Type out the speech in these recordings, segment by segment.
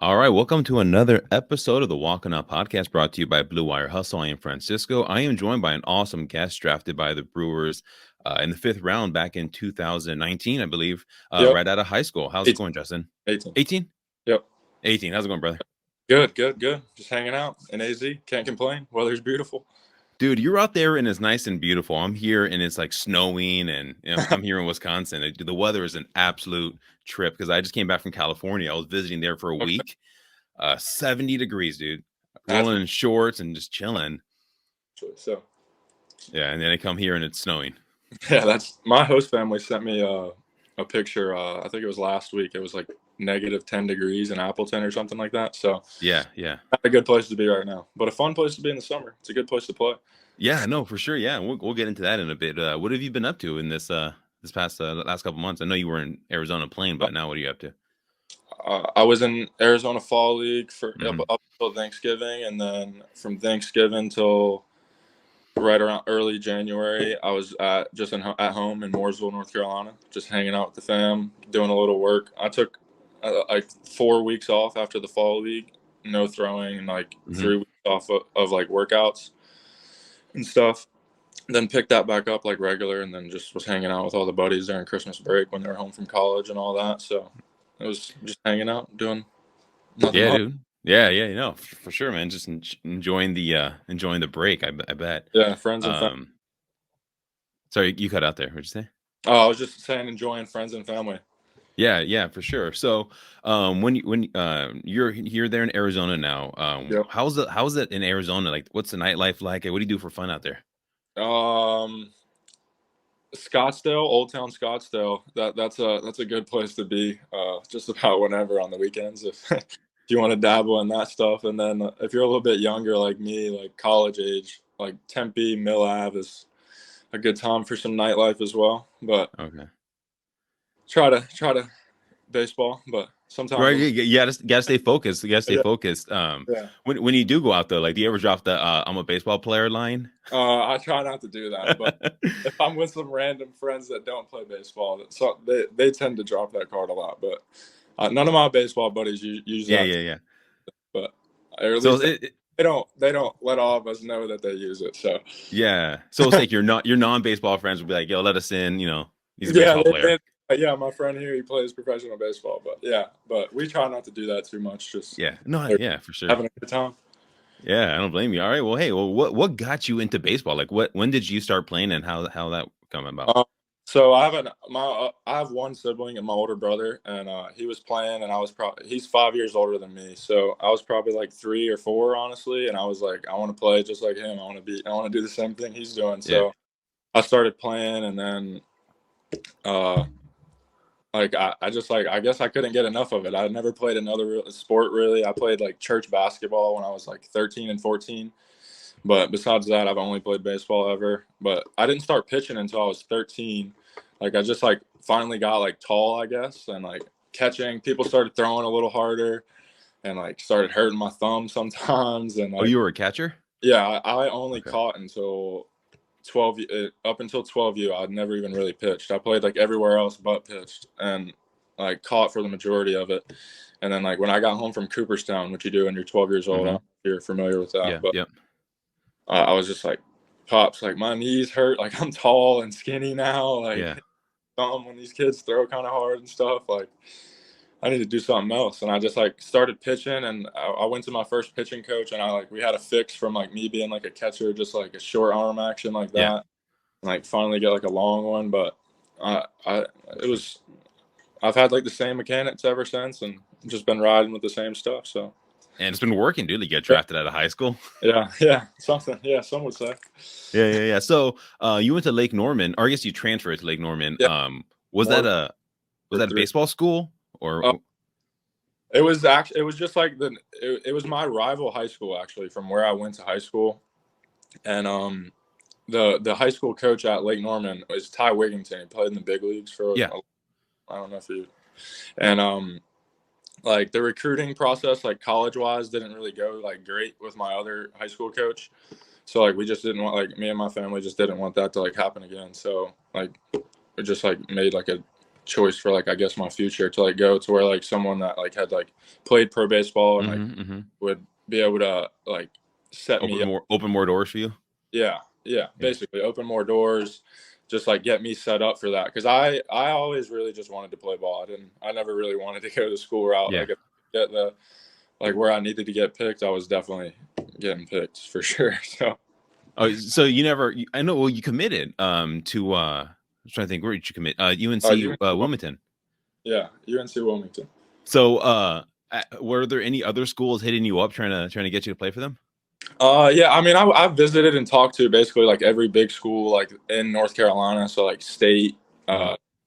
All right, welcome to another episode of the Walking Up podcast brought to you by Blue Wire Hustle. I am Francisco. I am joined by an awesome guest drafted by the Brewers in the fifth round back in 2019, I believe, Yep. right out of high school. How's it 18. going, Justin? 18. 18? Yep. 18. How's it going, brother? Good. Just hanging out in AZ. Can't complain. Weather's beautiful. Dude, you're out there and it's nice and beautiful. I'm here and it's like snowing, and I'm here in Wisconsin. The weather is an absolute trip because I just came back from California. I was visiting there for a week. 70 degrees, dude. Rolling in shorts and just chilling. So yeah, and then I come here and it's snowing. Yeah, that's my host family sent me a picture. I think it was last week. It was like negative 10 degrees in Appleton or something like that. So yeah, not a good place to be right now, but a fun place to be in the summer. It's a good place to play. Yeah, no, for sure. Yeah, we'll get into that in a bit. What have you been up to in this past last couple months? I know you were in Arizona playing, but now what are you up to? I was in Arizona Fall League for up until Thanksgiving, and then from Thanksgiving till right around early January, I was at home in Mooresville, North Carolina, just hanging out with the fam, doing a little work. I took like 4 weeks off after the Fall League, no throwing, and like 3 weeks off of like workouts and stuff. Then picked that back up like regular, and then just was hanging out with all the buddies during Christmas break when they were home from college and all that. So it was just hanging out, doing nothing much. Dude. Yeah, for sure, man. Just enjoying the break. I bet. Yeah, friends and family. Sorry, you cut out there. What'd you say? Oh, I was just saying, enjoying friends and family. Yeah, for sure. So, when you're there in Arizona now, Yep. how's it in Arizona? Like, what's the nightlife like? What do you do for fun out there? Scottsdale, Old Town Scottsdale. That's a good place to be. Just about whenever on the weekends if you want to dabble in that stuff. And then if you're a little bit younger like me, like college age, like Tempe, Mill Ave is a good time for some nightlife as well. But Okay. Try to baseball, but sometimes right, you gotta stay focused. You gotta stay focused. When you do go out though, like, do you ever drop the "I'm a baseball player" line? I try not to do that, but if I'm with some random friends that don't play baseball, so they tend to drop that card a lot. But none of my baseball buddies use that. Yeah. But or at least they don't let all of us know that they use it. So yeah, so it's like your non-baseball friends will be like, "Yo, let us in." He's a baseball player. Yeah, my friend here, he plays professional baseball, but we try not to do that too much. Just for sure, having a good time. Yeah, I don't blame you. All right, well, hey, what got you into baseball? Like, when did you start playing, and how that come about? So I have one sibling and my older brother, and he was playing, and he's 5 years older than me, so I was probably like 3 or 4, honestly, and I was like, I want to play just like him. I want to do the same thing he's doing. So I started playing, and then I guess I couldn't get enough of it. I never played another sport really. I played like church basketball when I was like 13 and 14. But besides that, I've only played baseball ever. But I didn't start pitching until I was 13. Like I just like finally got like tall, I guess, and like catching. People started throwing a little harder, and like started hurting my thumb sometimes. And you were a catcher? Yeah, I only caught until 12 up until 12U. I'd never even really pitched. I played like everywhere else but pitched, and like caught for the majority of it. And then like when I got home from Cooperstown, which you do when you're 12 years old, I don't know if you're familiar with that. I was just like, Pops, like my knees hurt. Like I'm tall and skinny now. Like when these kids throw kind of hard and stuff, like I need to do something else. And I just like started pitching, and I went to my first pitching coach, and we had a fix from like me being like a catcher, just like a short arm action like that. And like finally get like a long one. But I've had like the same mechanics ever since, and just been riding with the same stuff. So. And it's been working, dude. You get drafted out of high school. Yeah, something. Yeah, some would say. Yeah. So, you went to Lake Norman, or I guess you transferred to Lake Norman. Yeah. Was that a baseball school, or? It was just like it was my rival high school actually, from where I went to high school, and the high school coach at Lake Norman was Ty Wigington. He played in the big leagues for I don't know if you and like the recruiting process, like college wise, didn't really go like great with my other high school coach. So like we just didn't want, like me and my family just didn't want that to like happen again. So like we just like made like a choice for like, I guess, my future to like go to where like someone that like had like played pro baseball and like would be able to like set me up. Open more doors for you. Yeah, basically open more doors, just like get me set up for that. Because I always really just wanted to play ball. I never really wanted to go the school route. Yeah. Like if I get the like where I needed to get picked, I was definitely getting picked for sure. So. Oh, so you never? I know. Well, you committed to. I'm trying to think. Where did you commit? UNC Wilmington. Yeah, UNC Wilmington. So, were there any other schools hitting you up trying to get you to play for them? Yeah, I mean, I visited and talked to basically like every big school like in North Carolina, so like State,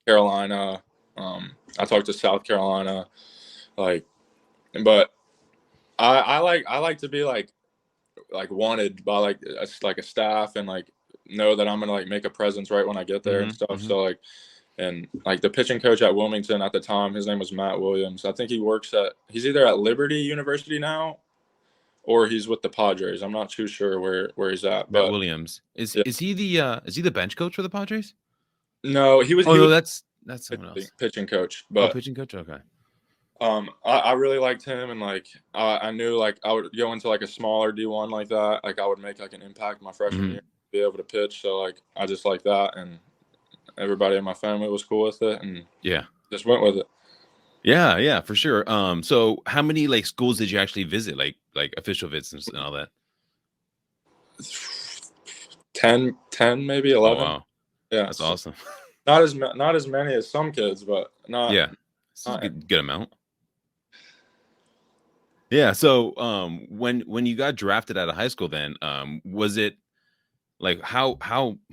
Carolina. I talked to South Carolina, like, but I like to be like wanted by like a staff and like know that I'm gonna like make a presence right when I get there and stuff. So like, and like the pitching coach at Wilmington at the time, his name was Matt Williams. I think he's either at Liberty University now or he's with the Padres. I'm not too sure where he's at. Matt Williams is he the bench coach for the Padres? No, he was. Oh, he was that's someone else. Pitching coach. But pitching coach. Okay. I really liked him, and like I knew like I would go into like a smaller D1 like that. Like I would make like an impact my freshman year, be able to pitch. So like I just like that, and everybody in my family was cool with it, and just went with it. Yeah, for sure. So how many like schools did you actually visit, like official visits and all that? 10 maybe 11. Oh, wow. Yeah, that's awesome. Not as many as some kids, but not. Yeah, it's a good amount. Yeah. So when you got drafted out of high school, then was it like how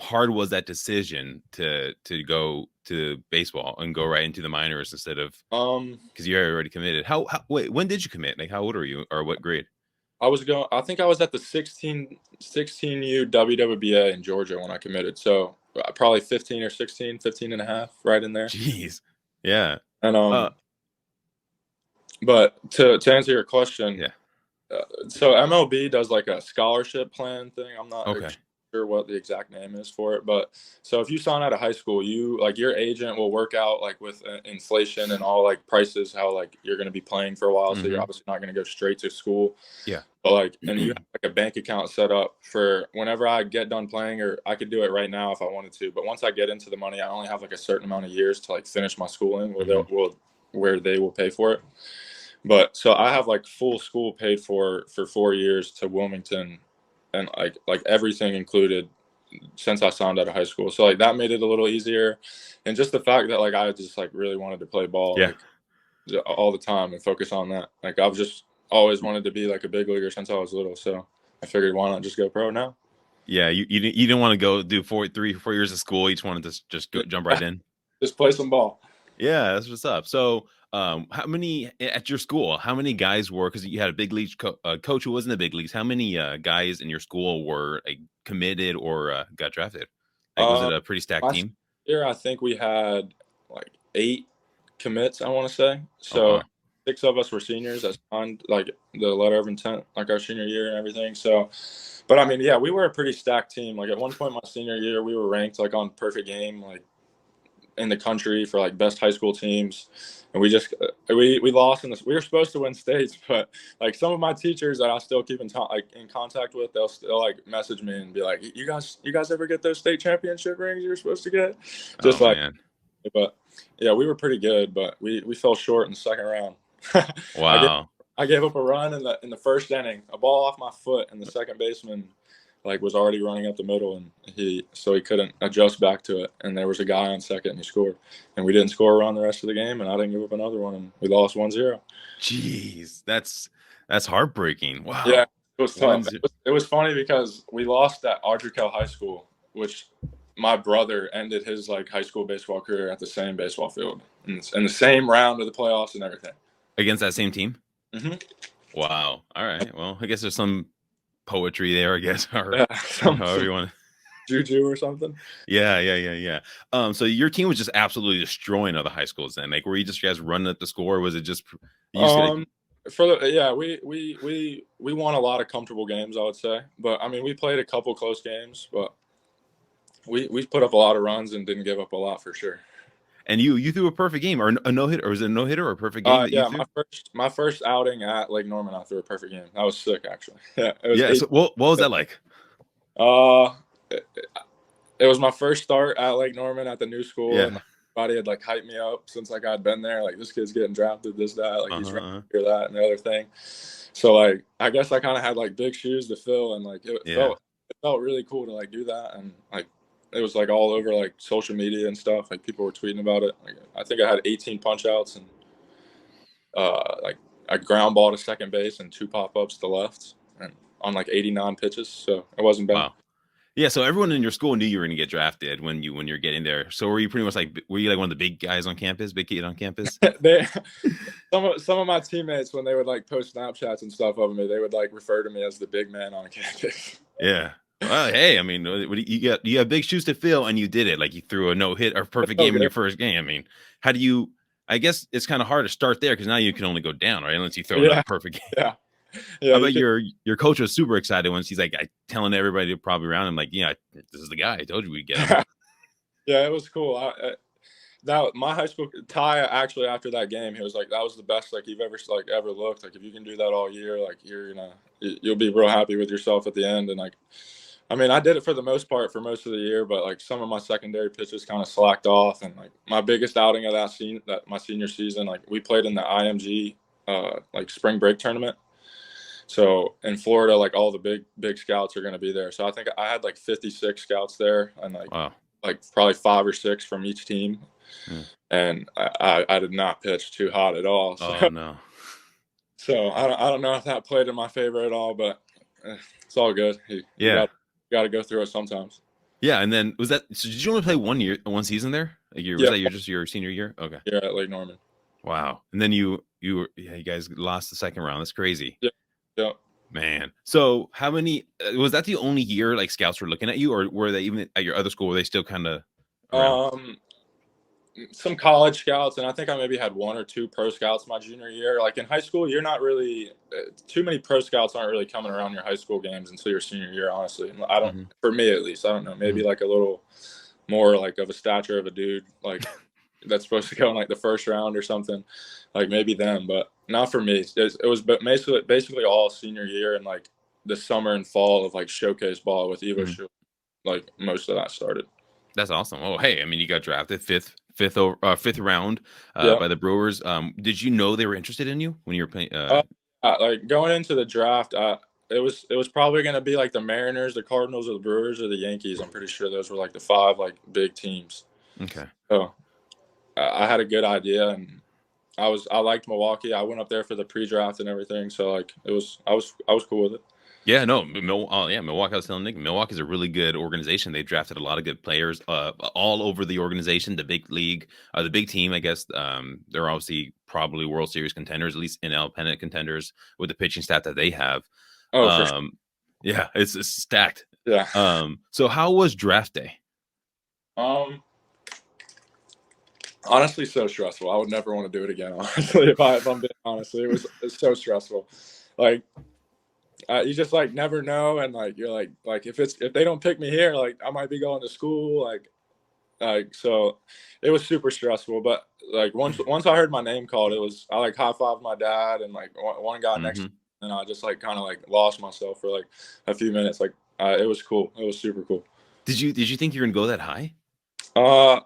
hard was that decision to go to baseball and go right into the minors instead of because you already committed? Wait, when did you commit? Like how old are you, or what grade? I think I was at the 16U WWBA in Georgia when I committed. So probably 15 or 16, 15 and a half, right in there. Jeez. Yeah. And but to answer your question, so MLB does like a scholarship plan thing. I'm not sure what the exact name is for it, but so if you sign out of high school, you like your agent will work out like with inflation and all like prices how like you're going to be playing for a while, so you're obviously not going to go straight to school. Yeah. But like, and you have like a bank account set up for whenever I get done playing, or I could do it right now if I wanted to. But once I get into the money, I only have like a certain amount of years to like finish my schooling where they will pay for it. But so I have like full school paid for 4 years to Wilmington, and like everything included since I signed out of high school. So like that made it a little easier, and just the fact that like I just like really wanted to play ball like, all the time and focus on that. Like I've just always wanted to be like a big leaguer since I was little. So I figured why not just go pro now? Yeah, you didn't want to go do 4 years of school. You just wanted to just go jump right in. Just play some ball. Yeah, that's what's up. So, how many at your school? How many guys were? Because you had a big league coach who was in the big leagues. How many guys in your school were like, committed or got drafted? Like, was it a pretty stacked team? Here, I think we had like 8 commits. I want to say so. 6 of us were seniors that signed like the letter of intent, like our senior year and everything. So, but I mean, yeah, we were a pretty stacked team. Like at one point, my senior year, we were ranked like on Perfect Game, like in the country for like best high school teams, and we just we lost in this. We were supposed to win states, but like some of my teachers that I still keep in contact with, they'll still like message me and be like, you guys ever get those state championship rings you were supposed to get? Just man. But yeah, we were pretty good, but we fell short in the second round. Wow. I gave up a run in the first inning, a ball off my foot, and the second baseman like was already running up the middle, and he couldn't adjust back to it, and there was a guy on second, and he scored, and we didn't score around the rest of the game, and I didn't give up another one, and we lost 1-0. Jeez, that's heartbreaking. Wow. Yeah, it was tough. It was funny because we lost at Ardrey High School, which my brother ended his like high school baseball career at the same baseball field in the same round of the playoffs and everything. Against that same team? Mm-hmm. Wow. All right. Well, I guess there's some poetry there, I guess, or however you want. Juju or something. Yeah. So your team was just absolutely destroying other high schools then. Like, were you guys running up the score? Or was it just? We won a lot of comfortable games, I would say. But I mean, we played a couple close games, but we put up a lot of runs and didn't give up a lot for sure. And you threw a perfect game or a no hitter, or was it a no hitter or a perfect game that you Yeah, threw? my first outing at Lake Norman, I threw a perfect game. That was sick, actually. Yeah, it was Yeah. So what was that like? Uh, it, it was my first start at Lake Norman at the new school, Yeah. and like, everybody had like hyped me up since like I'd been there. Like, this kid's getting drafted, this, that, like he's ready Uh-huh. to hear that and the other thing. So like, I guess I kind of had like big shoes to fill, and like Yeah. it felt really cool to like do that, and like it was like all over like social media and stuff. Like people were tweeting about it. Like I think I had 18 punch outs and like a ground ball to second base and 2 pop ups to left, and on like 89 pitches. So it wasn't bad. Wow. Yeah, so everyone in your school knew you were going to get drafted when you're getting there. So were you pretty much like were you like one of the big guys on campus, big kid on campus? they some of my teammates, when they would like post Snapchats and stuff of me, they would like refer to me as the big man on campus. Yeah. Well, hey, I mean, you have big shoes to fill, and you did it. Like you threw a no hit or perfect game in your first game. I mean, how do you? I guess it's kind of hard to start there because now you can only go down, right? Unless you throw another perfect game. Yeah. I bet your coach was super excited once he's like telling everybody probably around him, like, yeah, this is the guy. I told you we'd get him. Yeah, it was cool. That my high school Ty actually after that game, he was like, that was the best like you've ever looked. Like if you can do that all year, like you'll be real happy with yourself at the end. And like, I mean, I did it for the most part for most of the year, but like some of my secondary pitches kind of slacked off. And like my biggest outing of my senior season, like we played in the IMG like spring break tournament. So in Florida, like all the big scouts are going to be there. So I think I had like 56 scouts there, and like Wow. like probably 5 or 6 from each team. And I did not pitch too hot at all. So, oh no. So I don't know if that played in my favor at all, but it's all good. You got to go through it sometimes. Yeah, and then so did you only play one season there? Like was that just your senior year? Okay. Yeah, at Lake Norman. Wow. And then you guys lost the second round. That's crazy. Yeah. Man. So how many was that the only year like scouts were looking at you, or were they even at your other school? Were they still kind of around? Some college scouts, and I think I maybe had 1 or 2 pro scouts my junior year. Like in high school, you're not really too many pro scouts aren't really coming around your high school games until your senior year, honestly. And I don't, for me at least, I don't know, maybe like a little more like of a stature of a dude, like that's supposed to go in like the first round or something, like maybe them, but not for me. It was basically all senior year and like the summer and fall of like showcase ball with Evo Show. Like most of that started. That's awesome. Oh, hey, I mean, you got drafted fifth round by the Brewers. Did you know they were interested in you when you were playing? Like going into the draft, it was probably going to be like the Mariners, the Cardinals, or the Brewers, or the Yankees. I'm pretty sure those were like the 5 like big teams. Okay. So I had a good idea, and I liked Milwaukee. I went up there for the pre-draft and everything. So like I was cool with it. Yeah, no, Milwaukee. I was telling Nick, Milwaukee's a really good organization. They drafted a lot of good players, all over the organization. The big league, the big team, I guess. They're obviously probably World Series contenders, at least NL pennant contenders, with the pitching staff that they have. Oh, for sure. Yeah, it's stacked. Yeah. So how was draft day? Honestly, so stressful. I would never want to do it again. Honestly, if I'm being honest, it's so stressful. Like. You just like never know, and like you're like if they don't pick me here, like I might be going to school, like so it was super stressful. But like once I heard my name called, I like high fived my dad and like one guy next to me, and I just like kind of like lost myself for like a few minutes. Like it was cool. It was super cool. Did you think you were gonna go that high? I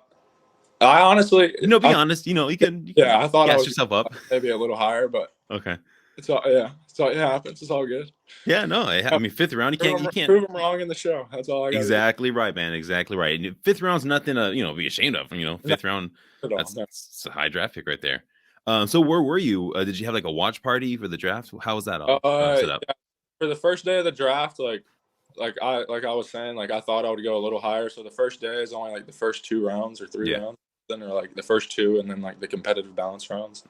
honestly, be honest. You can I thought gas I was yourself up maybe a little higher, but okay. It's all it happens. It's all good. Yeah, no, I mean 5th round, you can't prove them wrong in the show. That's all I got. Exactly right, man. Exactly right. And 5th round's nothing to be ashamed of. 5th round, that's a high draft pick right there. So where were you? Did you have like a watch party for the draft? How was that all set up? Yeah. For the first day of the draft, like I was saying, like I thought I would go a little higher. So the first day is only like the first 2 rounds or 3 rounds. Then they're like the first 2, and then like the competitive balance rounds.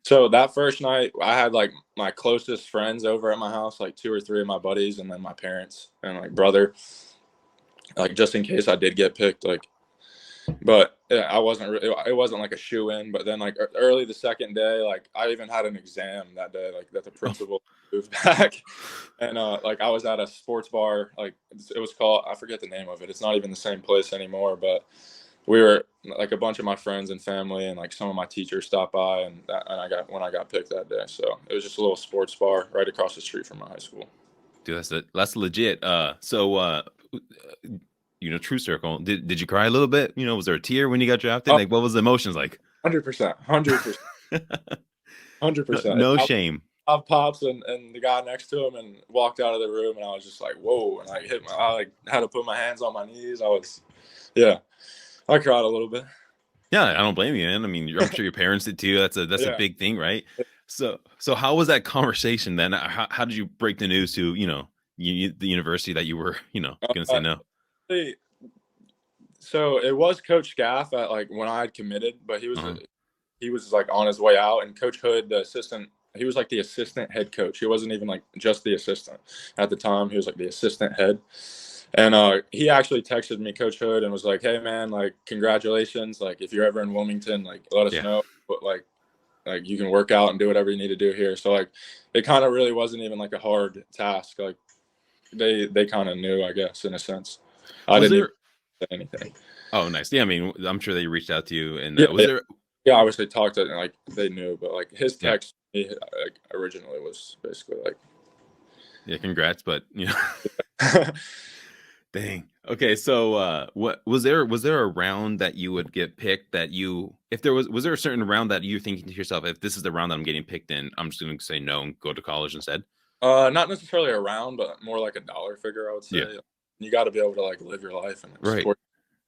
So that first night, I had like my closest friends over at my house, like 2 or 3 of my buddies, and then my parents and like brother, like just in case I did get picked. Like, but yeah, it wasn't like a shoe in. But then like early the second day, like I even had an exam that day, like that the principal moved back, and like I was at a sports bar, like it was called, I forget the name of it. It's not even the same place anymore, but we were like a bunch of my friends and family and like some of my teachers stopped by, and when I got picked that day. So it was just a little sports bar right across the street from my high school. Dude, that's legit. True circle. Did you cry a little bit? Was there a tear when you got drafted? Like, what was the emotions like? 100%, 100%. No shame. I pops and the guy next to him and walked out of the room, and I was just like, whoa, and I had to put my hands on my knees. I cried a little bit. Yeah, I don't blame you, man. I mean, I'm sure your parents did too. That's a big thing, right? So how was that conversation then? How did you break the news to, the university that you were, going to say no? So it was Coach Scaff at like when I had committed, but he was like on his way out, and Coach Hood, the assistant, he was like the assistant head coach. He wasn't even like just the assistant at the time. He was like the assistant head. And he actually texted me, Coach Hood, and was like, hey man, like, congratulations. Like, if you're ever in Wilmington, like, let us know. But like you can work out and do whatever you need to do here. So like, it kind of really wasn't even like a hard task. Like they kind of knew, I guess, in a sense. I didn't say anything. Oh, nice. Yeah. I mean, I'm sure they reached out to you, and yeah, obviously talked to, and like they knew, but like his text to me, like, originally was basically like, yeah, congrats, but dang. Okay, so what was there a round that you would get picked that if there was there a certain round that you're thinking to yourself, if this is the round that I'm getting picked in, I'm just going to say no and go to college instead? Not necessarily a round, but more like a dollar figure, I would say. Yeah. You got to be able to like live your life and like, sport,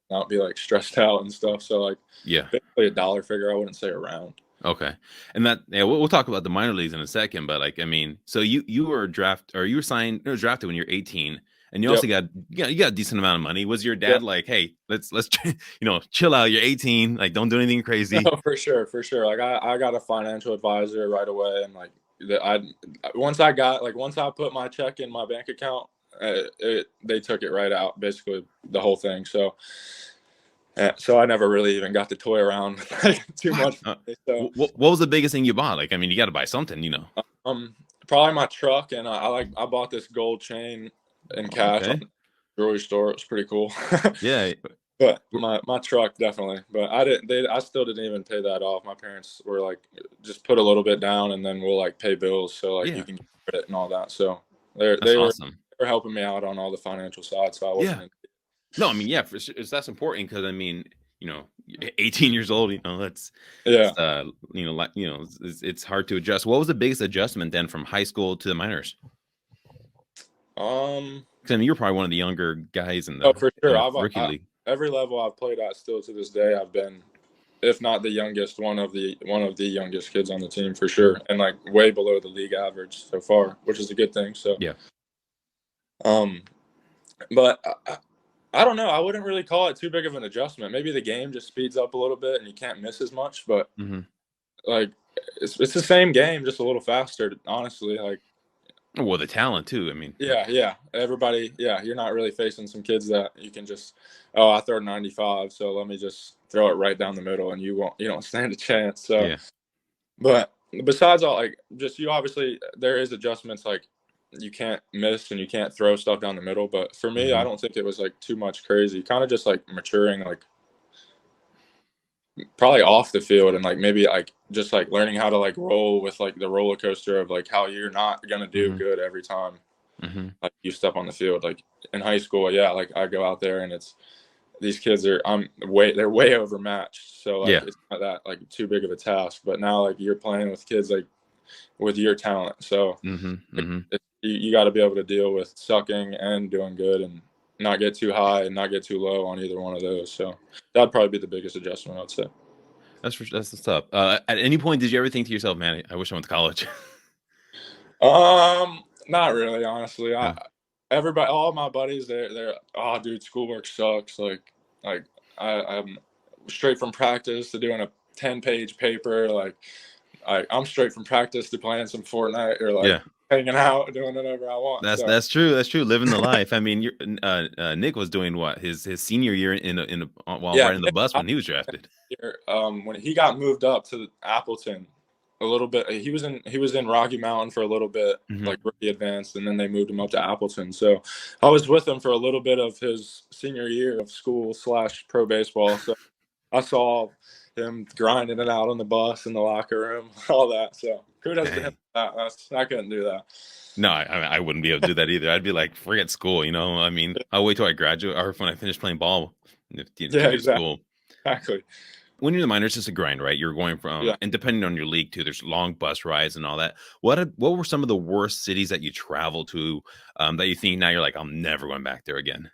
not be like stressed out and stuff. So like, basically a dollar figure. I wouldn't say a round. Okay, and we'll talk about the minor leagues in a second, but like, I mean, so you were drafted when you're 18. And you also got a decent amount of money. Was your dad like, hey, let's chill out, you're 18, like, don't do anything crazy? No, for sure. Like I got a financial advisor right away, and like once I put my check in my bank account, they took it right out, basically the whole thing. So I never really even got to toy around with like too much. So what was the biggest thing you bought? Like, I mean, you got to buy something, Probably my truck, and I bought this gold chain in cash at the jewelry store. It was pretty cool. Yeah. But my truck, definitely. But I still didn't even pay that off. My parents were like, just put a little bit down and then we'll like pay bills. So like you can get credit and all that. So they were helping me out on all the financial side. So I wasn't. No, I mean, yeah, for sure, that's important, because I mean, 18 years old, that's it's hard to adjust. What was the biggest adjustment then from high school to the minors? Because I mean, you're probably one of the younger guys in the for sure. rookie league. Every level I've played at, still to this day, I've been, if not the youngest, one of the youngest kids on the team for sure, and like way below the league average so far, which is a good thing. So but I don't know. I wouldn't really call it too big of an adjustment. Maybe the game just speeds up a little bit and you can't miss as much, but like it's the same game, just a little faster, honestly. Like, well, the talent too. I mean, everybody. Yeah, you're not really facing some kids that you can just, I throw 95, so let me just throw it right down the middle, and you don't stand a chance. So, but besides all, like, just obviously there is adjustments, like you can't miss and you can't throw stuff down the middle. But for me, I don't think it was like too much crazy. Kind of just like maturing, like probably off the field, and like maybe like just like learning how to like roll with like the roller coaster of like how you're not gonna do good every time like you step on the field. Like in high school, like I go out there and it's these kids they're way overmatched, so like it's not that like too big of a task. But now like you're playing with kids like with your talent, so you got to be able to deal with sucking and doing good, and not get too high and not get too low on either one of those. So that'd probably be the biggest adjustment, I'd say. That's the stuff. At any point, did you ever think to yourself, man, I wish I went to college? Not really, honestly. Everybody, all my buddies, they're oh, dude, schoolwork sucks. Like I'm straight from practice to doing a 10-page paper. Like I'm straight from practice to playing some Fortnite or like hanging out, doing whatever I want. That's true. That's true. Living the life. I mean, Nick was doing what his senior year riding the bus when he was drafted. When he got moved up to Appleton a little bit, he was in Rocky Mountain for a little bit, like rookie advanced, and then they moved him up to Appleton. So I was with him for a little bit of his senior year of school / pro baseball. So I saw him grinding it out on the bus in the locker room, all that. So kudos to him for that. I couldn't do that. No, I wouldn't be able to do that either. I'd be like, forget school, you know. I mean, I'll wait till I graduate or when I finish playing ball. Yeah, exactly. When you're in the minors, it's a grind, right? You're going from, and depending on your league too, there's long bus rides and all that. What were some of the worst cities that you traveled to that you think now you're like, I'm never going back there again?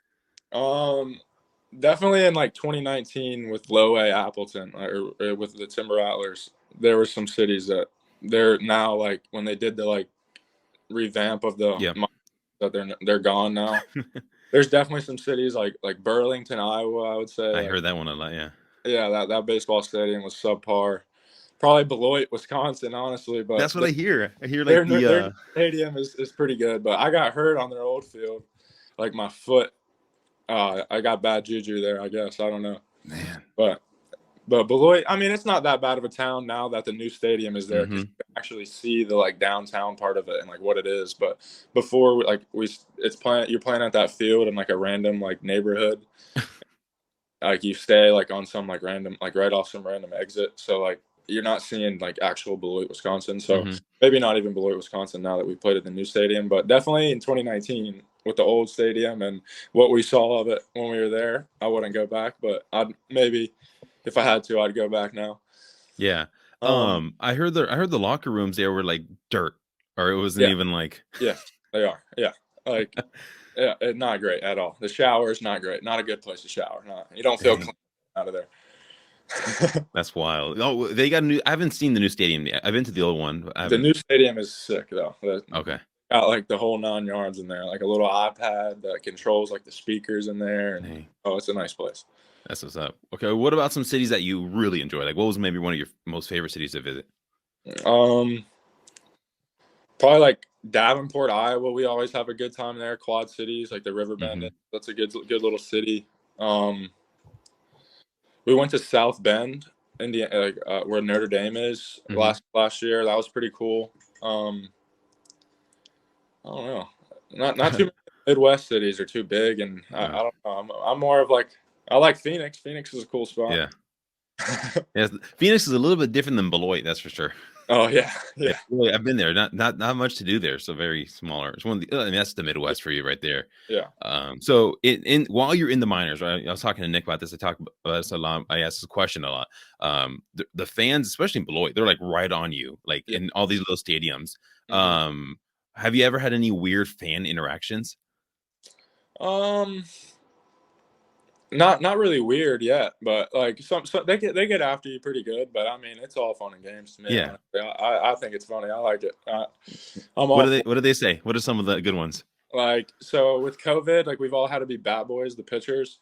Definitely in like 2019 with Low A Appleton or with the Timber Rattlers, there were some cities that they're now like when they did the like revamp of the that they're gone now. There's definitely some cities like Burlington, Iowa, I would say. I heard that one a lot, Yeah, that baseball stadium was subpar. Probably Beloit, Wisconsin, honestly, but that's what I hear. I hear like their stadium is pretty good, but I got hurt on their old field, like my foot. I got bad juju there, I guess. I don't know, man. But Beloit, I mean, it's not that bad of a town now that the new stadium is there. You can actually see the like downtown part of it and like what it is. But before, like you're playing at that field in like a random like neighborhood. Like you stay like on some like random like right off some random exit. So like you're not seeing like actual Beloit, Wisconsin. So maybe not even Beloit, Wisconsin now that we played at the new stadium. But definitely in 2019 with the old stadium and what we saw of it when we were there, I wouldn't go back. But I'd maybe. If I had to, I'd go back now. Yeah. I heard the locker rooms there were like dirt, or it wasn't even like. Yeah, they are. Yeah, like, yeah, not great at all. The shower is not great. Not a good place to shower. You don't feel clean out of there. That's wild. Oh, they got a new. I haven't seen the new stadium yet. I've been to the old one. The new stadium is sick though. Okay. Got like the whole 9 yards in there, like a little iPad that controls like the speakers in there. And, it's a nice place. That's what's up. Okay, what about some cities that you really enjoy? Like, what was maybe one of your most favorite cities to visit? Probably like Davenport, Iowa. We always have a good time there. Quad Cities, like the Riverbend. That's a good little city. We went to South Bend, Indiana, like where Notre Dame is last year. That was pretty cool. I don't know. Not too many Midwest cities are too big, and I don't know. I'm more of like. I like Phoenix. Phoenix is a cool spot. Yeah. Yeah, Phoenix is a little bit different than Beloit, that's for sure. Oh yeah. I've been there. Not much to do there. So very smaller. It's one of the. I mean, that's the Midwest for you right there. Yeah. So while you're in the minors, right? I was talking to Nick about this. I talk about this a lot. I ask this question a lot. The fans, especially in Beloit, they're like right on you, like in all these little stadiums. Have you ever had any weird fan interactions? Not really weird yet, but like some they get after you pretty good. But I mean, it's all fun and games to me. Yeah, I think it's funny. I like it. What do they say? What are some of the good ones? Like so with COVID, like we've all had to be bat boys, the pitchers,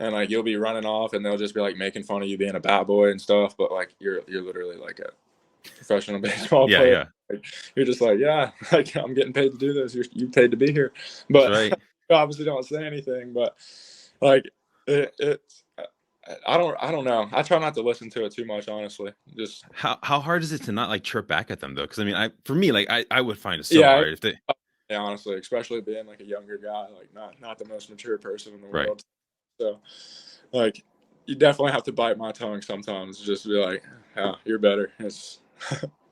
and like you'll be running off, and they'll just be like making fun of you being a bat boy and stuff. But like you're literally like a professional baseball player. Yeah. Like, you're just like like I'm getting paid to do this. You paid to be here, but you obviously don't say anything. But like. I don't know. I try not to listen to it too much, honestly. Just how hard is it to not like chirp back at them though? Because I mean, for me, like I would find it so hard if they. Yeah, honestly, especially being like a younger guy, like not the most mature person in the world. So, like, you definitely have to bite my tongue sometimes. Just to be like, you're better. It's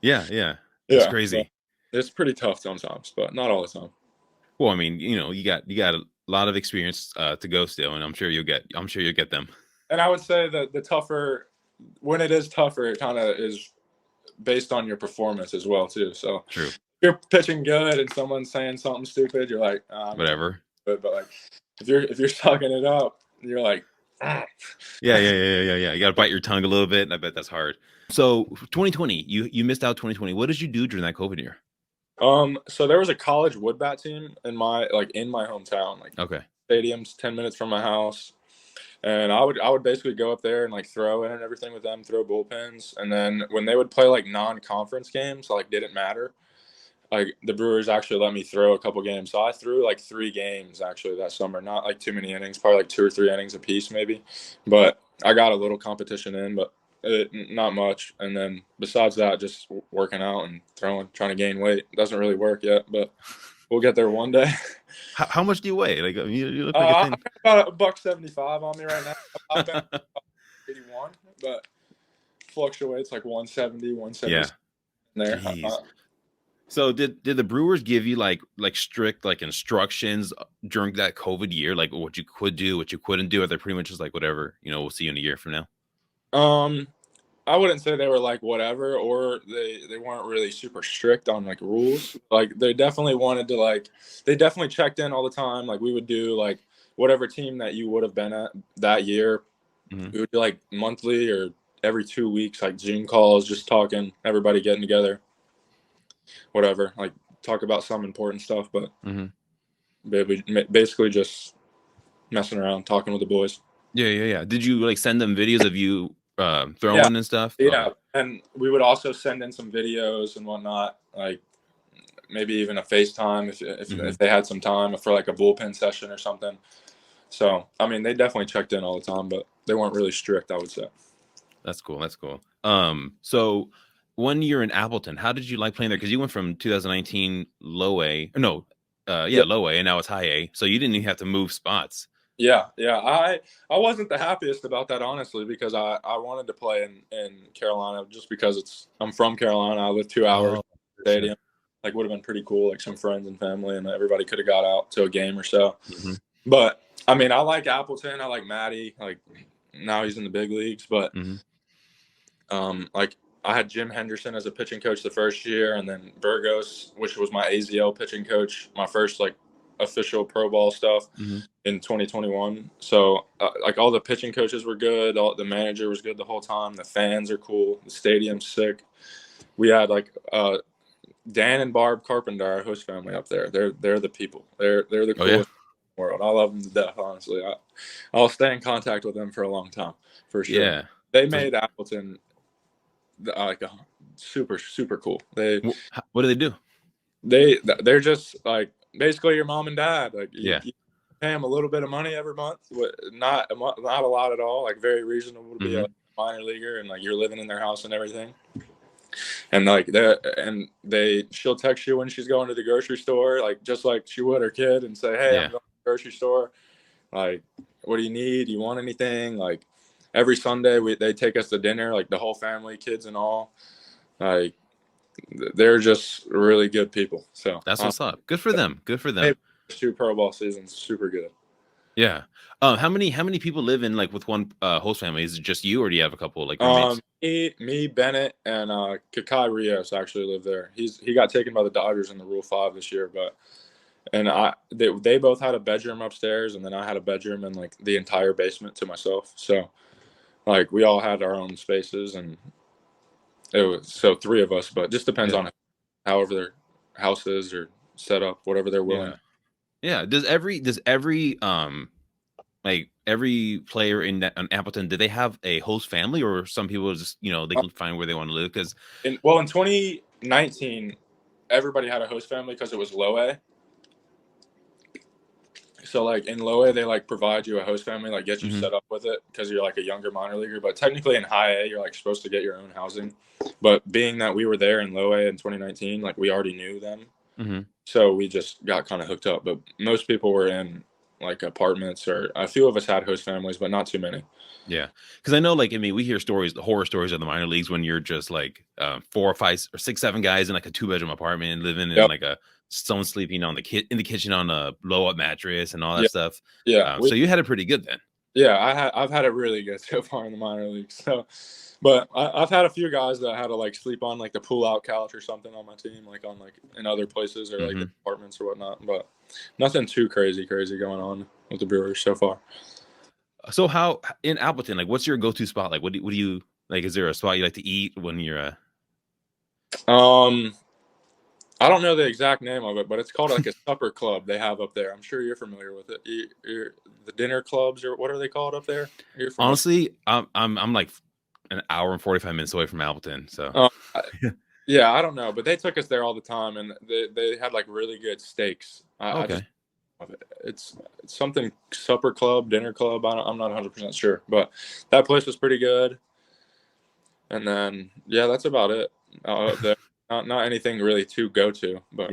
it's crazy. It's pretty tough sometimes, but not all the time. Well, I mean, you got a lot of experience to go still, and I'm sure you'll get them. And I would say that the tougher, when it is tougher, it kind of is based on your performance as well too. So true. If you're pitching good and someone's saying something stupid, you're like whatever. But like if you're sucking it up, you're like Yeah. You got to bite your tongue a little bit, and I bet that's hard. So 2020, you missed out 2020. What did you do during that COVID year? So there was a college wood bat team in my hometown, like stadiums 10 minutes from my house. And I would basically go up there and like throw in and everything with them, throw bullpens. And then when they would play like non-conference games, like didn't matter. Like the Brewers actually let me throw a couple games. So I threw like 3 games actually that summer, not like too many innings, probably like 2 or 3 innings a piece maybe. But I got a little competition in, but not much. And then besides that, just working out and throwing, trying to gain weight. It doesn't really work yet, but we'll get there one day. How much do you weigh? Like you look like I got about $175 on me right now. 81, but fluctuates like 170, 170. Yeah. There. Jeez. So did the Brewers give you like strict like instructions during that COVID year, like what you could do, what you couldn't do? Or they're pretty much just like whatever, we'll see you in a year from now? I wouldn't say they were like whatever, or they weren't really super strict on like rules. Like they definitely wanted to they definitely checked in all the time. Like we would do like whatever team that you would have been at that year. Mm-hmm. We would do like monthly or every 2 weeks, like Zoom calls, just talking, everybody getting together, whatever, like talk about some important stuff, but basically just messing around, talking with the boys. Yeah. Did you like send them videos of you throwing and stuff? Yeah. And we would also send in some videos and whatnot, like maybe even a FaceTime if they had some time for like a bullpen session or something. So, I mean, they definitely checked in all the time, but they weren't really strict, I would say. That's cool. So 1 year in Appleton, how did you like playing there? Because you went from 2019 low A, low A, and now it's high A. So you didn't even have to move spots. Yeah. I wasn't the happiest about that, honestly, because I wanted to play in Carolina just because I'm from Carolina. I live 2 hours from the stadium. Sure. Like would have been pretty cool, like some friends and family, and everybody could have got out to a game or so. But I mean, I like Appleton. I like Matty. Like now he's in the big leagues, but like I had Jim Henderson as a pitching coach the first year, and then Burgos, which was my AZL pitching coach, my first like official pro ball stuff in 2021. So like all the pitching coaches were good. The manager was good the whole time. The fans are cool. The stadium's sick. We had like Dan and Barb Carpenter, our host family up there. They're the people. They're the coolest in the world. I love them to death, honestly. I'll stay in contact with them for a long time, for sure. Yeah. They made Appleton like super, super cool. What do they do? They're just like basically your mom and dad. Like you pay them a little bit of money every month, not a lot at all. Like very reasonable to be a minor leaguer, and like you're living in their house and everything. And like she'll text you when she's going to the grocery store, like just like she would her kid, and say, "Hey, I'm going to the grocery store. Like, what do you need? Do you want anything?" Like every Sunday they take us to dinner, like the whole family, kids and all. Like they're just really good people. So that's what's up. Good for them. 2 pro ball seasons, super good. Yeah. How many people live in like with one host family? Is it just you, or do you have a couple like roommates? Me, Bennett, and Urias actually live there. He got taken by the Dodgers in the Rule 5 this year, they both had a bedroom upstairs, and then I had a bedroom and like the entire basement to myself. So like we all had our own spaces, and it was 3 of us, but just depends on however their house is or set up, whatever they're willing. Yeah. Does every like every player in Appleton, do they have a host family, or some people just they can find where they want to live? Because in 2019, everybody had a host family because it was low A. So like in low A, they like provide you a host family, like get you set up with it because you're like a younger minor leaguer. But technically in high A, you're like supposed to get your own housing. But being that we were there in low A in 2019, like we already knew them. So we just got kind of hooked up. But most people were in like apartments, or a few of us had host families, but not too many. Yeah, because I know, like, I mean, we hear the horror stories of the minor leagues when you're just like 4 or 5 or 6, 7 guys in like a 2-bedroom apartment, living in like someone sleeping in the kitchen on a blow up mattress and all that stuff. Yeah, so you had it pretty good then. Yeah, I've had it really good so far in the minor leagues. So, but I've had a few guys that had to like sleep on like the pull out couch or something on my team, like on like in other places or like apartments or whatnot. But nothing too crazy going on with the Brewers so far. So how in Appleton, like, what's your go-to spot? Like, what do you like? Is there a spot you like to eat when you're? I don't know the exact name of it, but it's called like a supper club they have up there. I'm sure you're familiar with it. The dinner clubs, or what are they called up there? Honestly, I'm like an hour and 45 minutes away from Appleton. So yeah, I don't know, but they took us there all the time, and they had like really good steaks. It's something supper club, dinner club. I'm not 100% sure, but that place was pretty good. And then that's about it. Not anything really to go to, but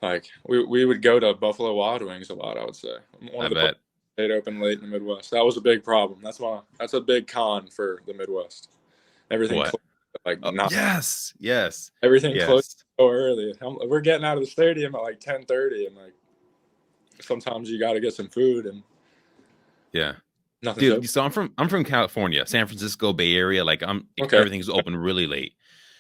like we would go to Buffalo Wild Wings a lot, I would say. I bet. stayed open late in the Midwest. That was a big problem. That's a big con for the Midwest. Everything What? closed at, like, not Yes. everything closed Yes. so early. We're getting out of the stadium at like 10:30, and like sometimes you got to get some food and Yeah. nothing's open. Dude, so I'm from California, San Francisco Bay Area. Like Okay. everything's open really late.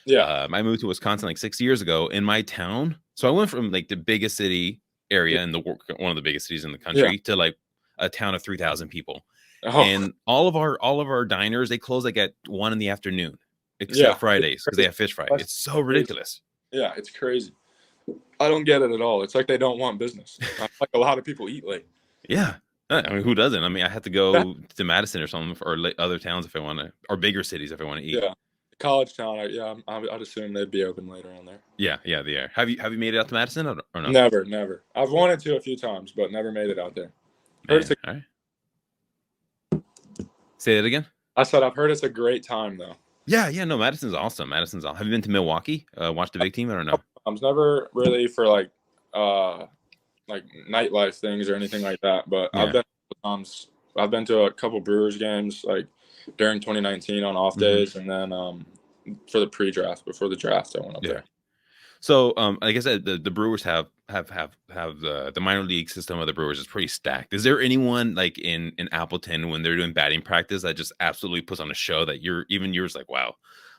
Yeah. I moved to Wisconsin like 6 years ago in my town. So I went from like the biggest city area in one of the biggest cities in the Yeah. country to like a town of 3,000 people. Oh, And all of our diners, they close like at 1 in the afternoon, except yeah. Fridays because they have fish fry. It's so ridiculous. Yeah, it's crazy. I don't get it at all. It's like they don't want business. Like a lot of people eat late. Yeah. I mean, who doesn't? I mean, I have to go to Madison or something, or other towns if I want to, or bigger cities if I want to eat. Yeah. College town. I'd assume they'd be open later on there. Yeah, they are. Have you made it out to Madison or no? Never. I've wanted to a few times, but never made it out there. All right. Say that again. I said I've heard it's a great time though. Yeah. No, Madison's awesome. Have you been to Milwaukee? Watched the big team? I don't know. I was never really for like nightlife things or anything like that, but Yeah. I've been to a couple Brewers games like during 2019 on off days, and then for the pre-draft before the draft I went up there. So like I said, the Brewers have the minor league system of the Brewers is pretty stacked. Is there anyone like in Appleton when they're doing batting practice that just absolutely puts on a show that you're like, wow,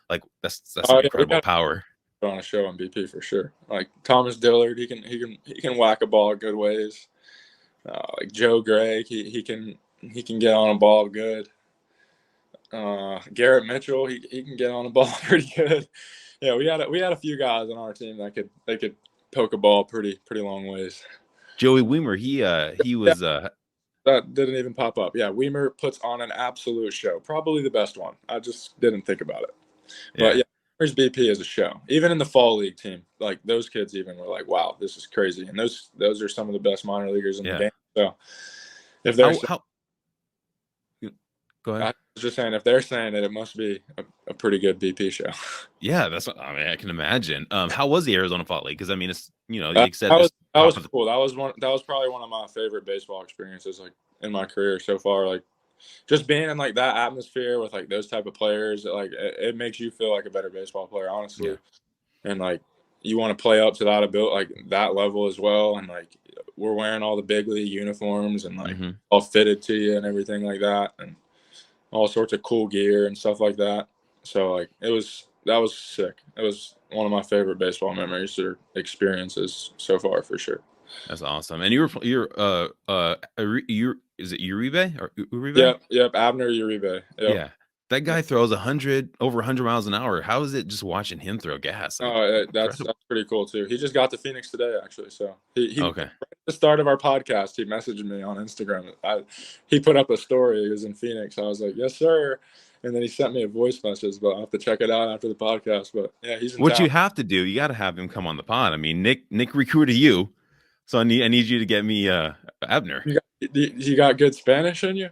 like that's some incredible power. On a show on BP for sure. Like Thomas Dillard, he can whack a ball good ways. Like Joe Gregg, he can get on a ball good. Garrett Mitchell, he can get on a ball pretty good. Yeah, we had a few guys on our team that could poke a ball pretty long ways. Joey Weimer, he was that didn't even pop up. Yeah, Weimer puts on an absolute show, probably the best one. I just didn't think about it, but yeah. There's BP as a show. Even in the fall league team, like those kids even were like, "Wow, this is crazy." And those are some of the best minor leaguers in the game. So if they're go ahead. I was just saying, if they're saying it must be a pretty good BP show. Yeah, that's what I mean. I can imagine. How was the Arizona Fall League? Because I mean, it's like said, that was cool. That was probably one of my favorite baseball experiences like in my career so far. Like just being in like that atmosphere with like those type of players, like it makes you feel like a better baseball player, honestly. Yeah. And like you want to play up to that level as well. And like we're wearing all the big league uniforms and like all fitted to you and everything like that, and all sorts of cool gear and stuff like that. So like that was sick. It was one of my favorite baseball memories or experiences so far for sure. That's awesome. And you're is it Uribe or Uribe? Yep. Abner Urias. Yep. Yeah. That guy throws over 100 miles an hour. How is it just watching him throw gas? Like, that's pretty cool too. He just got to Phoenix today, actually. So he okay. Right at the start of our podcast, he messaged me on Instagram. He put up a story. He was in Phoenix. I was like, yes, sir. And then he sent me a voice message, but I'll have to check it out after the podcast. But yeah, he's in what town. You have to do, you got to have him come on the pod. I mean, Nick recruited you, so I need you to get me Abner. You got good Spanish in you?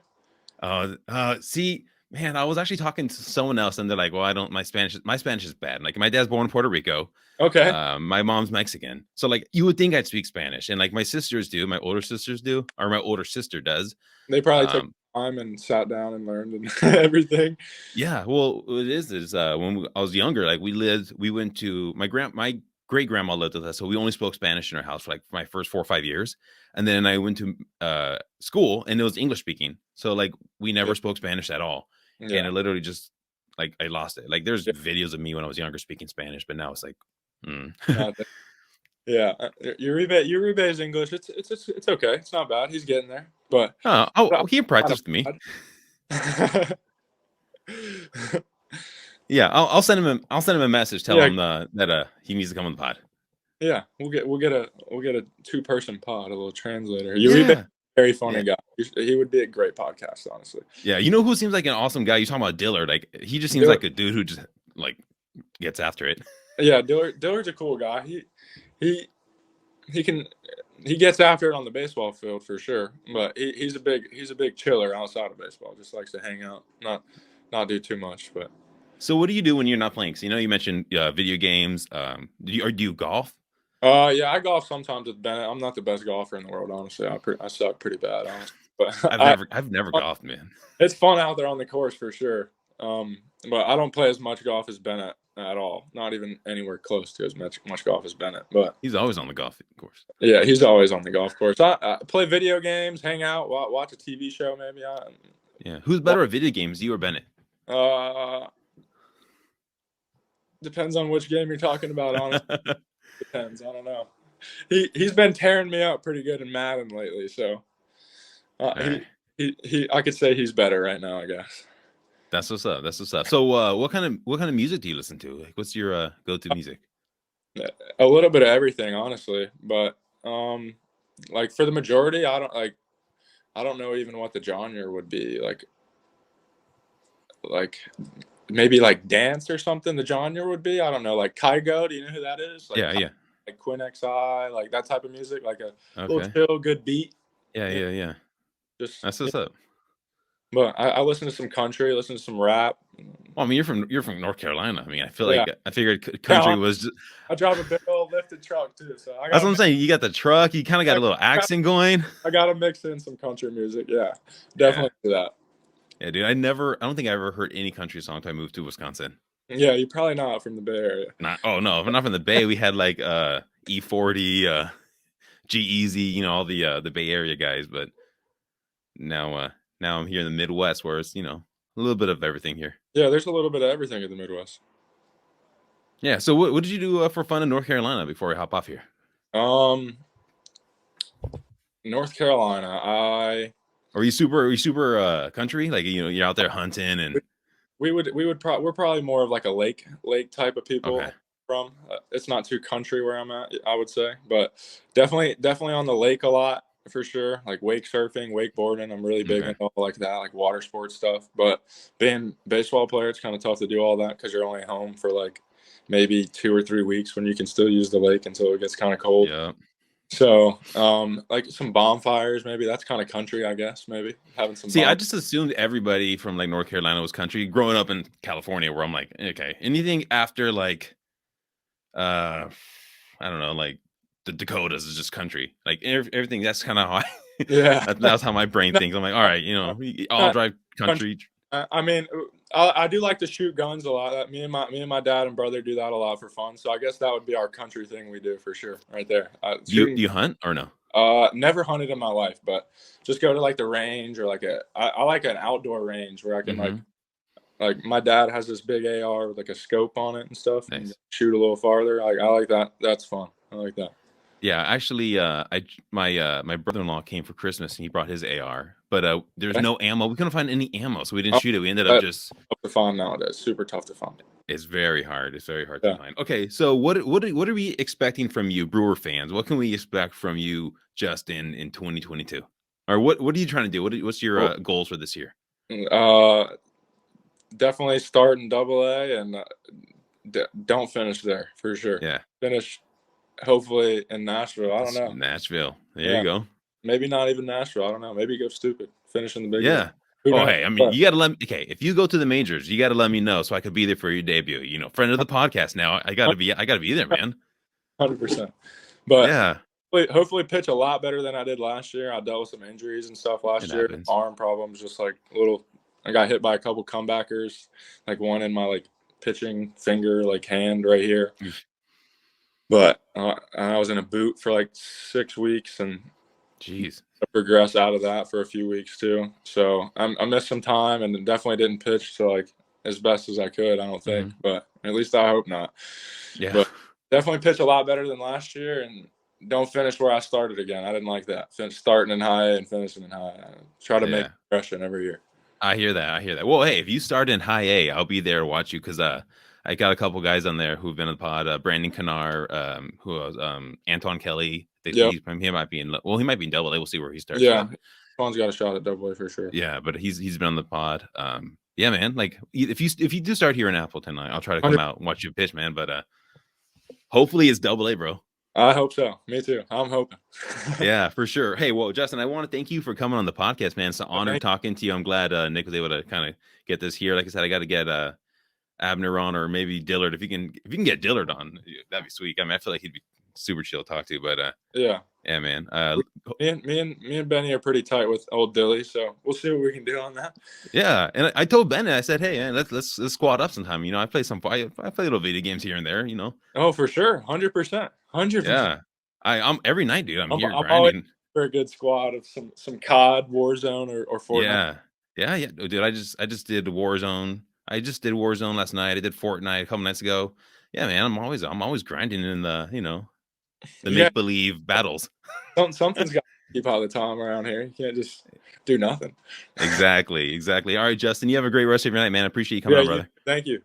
See, man, I was actually talking to someone else, and they're like, "Well, my Spanish is bad." Like, my dad's born in Puerto Rico. Okay. My mom's Mexican, so like you would think I'd speak Spanish, and like my sisters do, my older sisters do, or my older sister does. They probably took time and sat down and learned and everything. Yeah, well, it is when I was younger, like we went to my great grandma lived with us, so we only spoke Spanish in our house for like my first 4 or 5 years, and then I went to school and it was English speaking, so like we never spoke Spanish at all. Yeah. And it literally just like I lost it. Like there's videos of me when I was younger speaking Spanish, but now it's like yeah, Uribe's English. It's okay. It's not bad. He's getting there. But he practiced me. Yeah, I'll send him a message. Tell him that he needs to come on the pod. Yeah, we'll get a 2-person pod, a little translator. Uribe, very funny guy. He would be a great podcast, honestly. Yeah, you know who seems like an awesome guy? You're talking about Dillard. Like he just seems like a dude who just like gets after it. Yeah, Dillard's a cool guy. He gets after it on the baseball field for sure, but he's a big chiller outside of baseball. Just likes to hang out, not do too much. But so, what do you do when you're not playing? So, you mentioned video games. Do you golf? Yeah, I golf sometimes with Bennett. I'm not the best golfer in the world, honestly. I suck pretty bad, honestly. But I've never golfed, man. It's fun out there on the course for sure. But I don't play as much golf as Bennett at all. Not even anywhere close to as much golf as Bennett. But he's always on the golf course. Yeah, he's always on the golf course. I play video games, hang out, watch a TV show maybe. Yeah. Who's better at video games, you or Bennett? Depends on which game you're talking about, honestly. Depends. I don't know. He's been tearing me up pretty good in Madden lately, so I could say he's better right now, I guess. That's what's up. That's what's up. So what kind of music do you listen to? Like, what's your go-to music? A little bit of everything, honestly, but like for the majority, I don't know even what the genre would be. Like maybe like dance or something. The genre would be, I don't know, like Kygo. Do you know who that is? Like, yeah. Like Quinn XI, like that type of music, like a little chill, good beat. Yeah. Just that's what's up. But I listen to some country, listen to some rap. Well, I mean, you're from North Carolina. I mean, I feel like I figured country was just... I drive a big old lifted truck too, so that's what I'm saying. You got the truck. You kind of got a little accent going. I got to mix in some country music. Yeah, definitely do that. Yeah, dude. I don't think I ever heard any country song until I moved to Wisconsin. Yeah, you're probably not from the Bay Area. Oh no, if I'm not from the Bay, we had like E40, G-Eazy, all the Bay Area guys. But now I'm here in the Midwest, where it's a little bit of everything here. Yeah, there's a little bit of everything in the Midwest. Yeah. So what did you do for fun in North Carolina before we hop off here? North Carolina, Are you super country? Like you're out there hunting and. We're probably more of like a lake type of people. Okay. From it's not too country where I'm at, I would say, but definitely on the lake a lot for sure. Like wake surfing, wakeboarding. I'm really big into all like that, like water sports stuff. But being a baseball player, it's kind of tough to do all that because you're only home for like maybe 2 or 3 weeks when you can still use the lake until it gets kind of cold. Yeah. So, like some bonfires, maybe that's kind of country, I guess. Maybe having some. See, I just assumed everybody from like North Carolina was country. Growing up in California, where I'm like, okay, anything after like, I don't know, like the Dakotas is just country. Like everything. That's kind of how that's how my brain thinks. I'm like, all right, we all drive country. I mean, I do like to shoot guns a lot. Me and my dad and brother do that a lot for fun. So I guess that would be our country thing we do for sure, right there. Do you hunt or no? Never hunted in my life, but just go to like the range or like I like an outdoor range where I can like my dad has this big AR with like a scope on it and stuff, and shoot a little farther. I like that. That's fun. I like that. Yeah, actually, my brother-in-law came for Christmas and he brought his AR, but there's no ammo. We couldn't find any ammo, so we didn't shoot it. We ended up just tough to find nowadays. Super tough to find. It's very hard. It's very hard to find. Okay, so what are we expecting from you, Brewer fans? What can we expect from you, Justin, in 2022? Or what are you trying to do? What's your goals for this year? Definitely start in AA and don't finish there for sure. Yeah, finish. Hopefully in Nashville. I don't know. Nashville. There you go. Maybe not even Nashville. I don't know. Maybe go stupid. Finish in the big. Yeah. Hey, I mean, you got to let me. Okay, if you go to the majors, you got to let me know so I could be there for your debut. Friend of the podcast now. I got to be there, man. 100%. But hopefully pitch a lot better than I did last year. I dealt with some injuries and stuff last year. Happens. Arm problems, just like little. I got hit by a couple comebackers, like one in my like pitching finger, like hand right here. But I was in a boot for like 6 weeks and I progressed out of that for a few weeks too. So I missed some time and definitely didn't pitch to like as best as I could, I don't think. But at least I hope not. Yeah. But definitely pitch a lot better than last year and don't finish where I started again. I didn't like that. Starting in high A and finishing in high A. Try to make progression every year. I hear that. Well, hey, if you start in high A, I'll be there to watch you because I got a couple guys on there who've been in the pod. Brandon Canar, who was Anton Kelly. He might be in. Well, he might be in AA. We'll see where he starts. Yeah, Anton's got a shot at AA for sure. Yeah, but he's been on the pod. Yeah, man. Like if you do start here in Appleton, I'll try to come out and watch you pitch, man. But hopefully it's AA, bro. I hope so. Me too. I'm hoping. Yeah, for sure. Hey, well, Justin, I want to thank you for coming on the podcast, man. It's an honor talking to you. I'm glad Nick was able to kind of get this here. Like I said, I got to get Abner on or maybe Dillard. If you can get Dillard on, that'd be sweet. I mean, I feel like he'd super chill to talk to. But yeah. Yeah, man. Me and Benny are pretty tight with old Dilly, so we'll see what we can do on that. Yeah, and I told Benny, I said, hey, man, let's squad up sometime. I play I play little video games here and there. Oh, for sure, 100%. Yeah, I'm every night, dude. I'm here I'm always grinding. for a good squad of some COD, Warzone, or Fortnite. Yeah, dude. I just did Warzone. I just did Warzone last night. I did Fortnite a couple nights ago. Yeah, man. I'm always grinding in the the make believe battles. Something's got to keep all the time around here. You can't just do nothing. Exactly. All right, Justin. You have a great rest of your night, man. I appreciate you coming on, brother. Thank you.